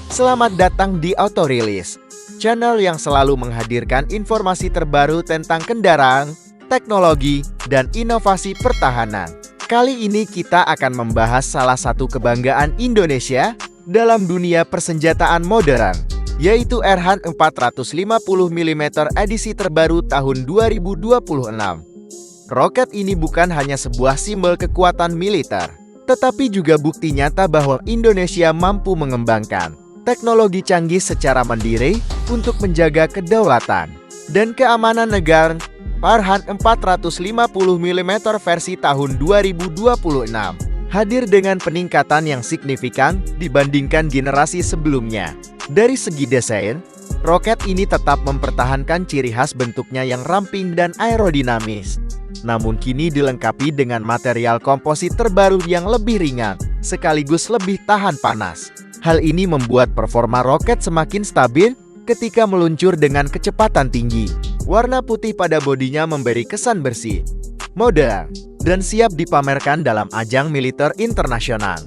Selamat datang di Auto Release, channel yang selalu menghadirkan informasi terbaru tentang kendaraan, teknologi, dan inovasi pertahanan. Kali ini kita akan membahas salah satu kebanggaan Indonesia dalam dunia persenjataan modern, yaitu Erhan 450 mm edisi terbaru tahun 2026. Roket ini bukan hanya sebuah simbol kekuatan militer, tetapi juga bukti nyata bahwa Indonesia mampu mengembangkan teknologi canggih secara mandiri untuk menjaga kedaulatan dan keamanan negara. Erhan 450 mm versi tahun 2026 hadir dengan peningkatan yang signifikan dibandingkan generasi sebelumnya. Dari segi desain, roket ini tetap mempertahankan ciri khas bentuknya yang ramping dan aerodinamis, namun kini dilengkapi dengan material komposit terbaru yang lebih ringan, sekaligus lebih tahan panas. Hal ini membuat performa roket semakin stabil ketika meluncur dengan kecepatan tinggi. Warna putih pada bodinya memberi kesan bersih, modern, dan siap dipamerkan dalam ajang militer internasional.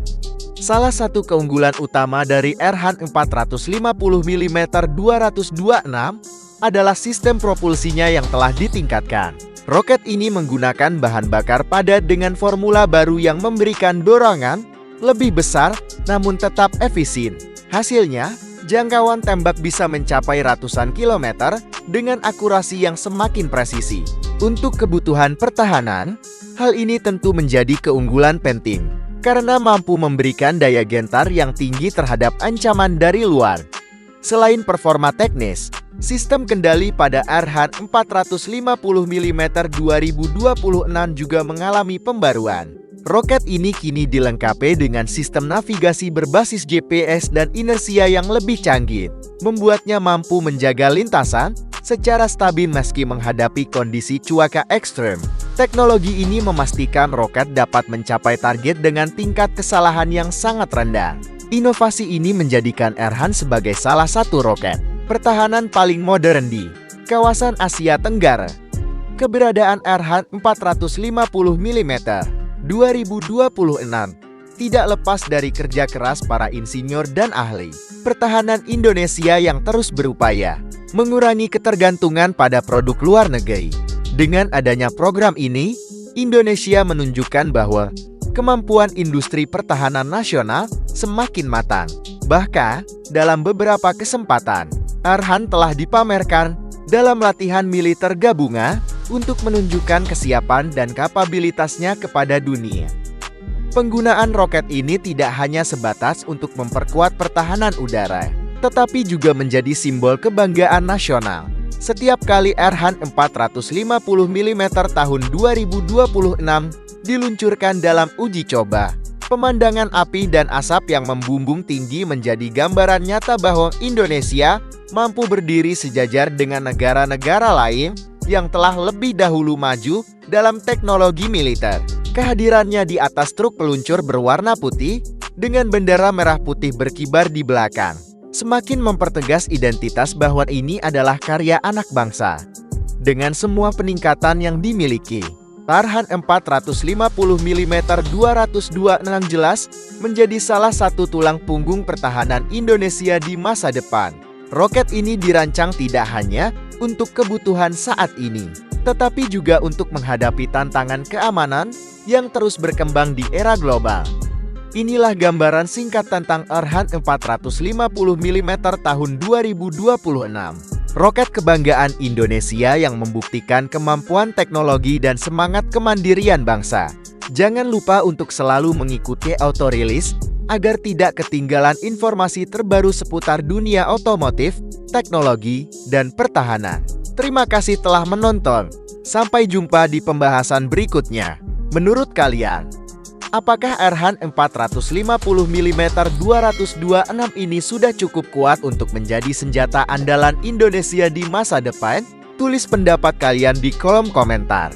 Salah satu keunggulan utama dari Erhan 450 mm 226 adalah sistem propulsinya yang telah ditingkatkan. Roket ini menggunakan bahan bakar padat dengan formula baru yang memberikan dorongan lebih besar namun tetap efisien. Hasilnya, jangkauan tembak bisa mencapai ratusan kilometer dengan akurasi yang semakin presisi. Untuk kebutuhan pertahanan, hal ini tentu menjadi keunggulan penting karena mampu memberikan daya gentar yang tinggi terhadap ancaman dari luar. Selain performa teknis, sistem kendali pada Erhan 450 mm 2026 juga mengalami pembaruan. Roket ini kini dilengkapi dengan sistem navigasi berbasis GPS dan inersia yang lebih canggih, membuatnya mampu menjaga lintasan secara stabil meski menghadapi kondisi cuaca ekstrem. Teknologi ini memastikan roket dapat mencapai target dengan tingkat kesalahan yang sangat rendah. Inovasi ini menjadikan Erhan sebagai salah satu roket pertahanan paling modern di kawasan Asia Tenggara. Keberadaan Erhan 450 mm 2026 tidak lepas dari kerja keras para insinyur dan ahli pertahanan Indonesia yang terus berupaya mengurangi ketergantungan pada produk luar negeri. Dengan adanya program ini, Indonesia menunjukkan bahwa kemampuan industri pertahanan nasional semakin matang. Bahkan, dalam beberapa kesempatan, Erhan telah dipamerkan dalam latihan militer gabungan untuk menunjukkan kesiapan dan kapabilitasnya kepada dunia. Penggunaan roket ini tidak hanya sebatas untuk memperkuat pertahanan udara, tetapi juga menjadi simbol kebanggaan nasional. Setiap kali Erhan 450 mm tahun 2026 diluncurkan dalam uji coba, pemandangan api dan asap yang membumbung tinggi menjadi gambaran nyata bahwa Indonesia mampu berdiri sejajar dengan negara-negara lain yang telah lebih dahulu maju dalam teknologi militer. Kehadirannya di atas truk peluncur berwarna putih dengan bendera merah putih berkibar di belakang semakin mempertegas identitas bahwa ini adalah karya anak bangsa. Dengan semua peningkatan yang dimiliki, Erhan 450 mm 226 jelas menjadi salah satu tulang punggung pertahanan Indonesia di masa depan. Roket ini dirancang tidak hanya untuk kebutuhan saat ini, tetapi juga untuk menghadapi tantangan keamanan yang terus berkembang di era global. Inilah gambaran singkat tentang Erhan 450 mm tahun 2026. Roket kebanggaan Indonesia yang membuktikan kemampuan teknologi dan semangat kemandirian bangsa. Jangan lupa untuk selalu mengikuti Auto Release agar tidak ketinggalan informasi terbaru seputar dunia otomotif, teknologi, dan pertahanan. Terima kasih telah menonton. Sampai jumpa di pembahasan berikutnya. Menurut kalian, apakah Erhan 450 mm 226 ini sudah cukup kuat untuk menjadi senjata andalan Indonesia di masa depan? Tulis pendapat kalian di kolom komentar.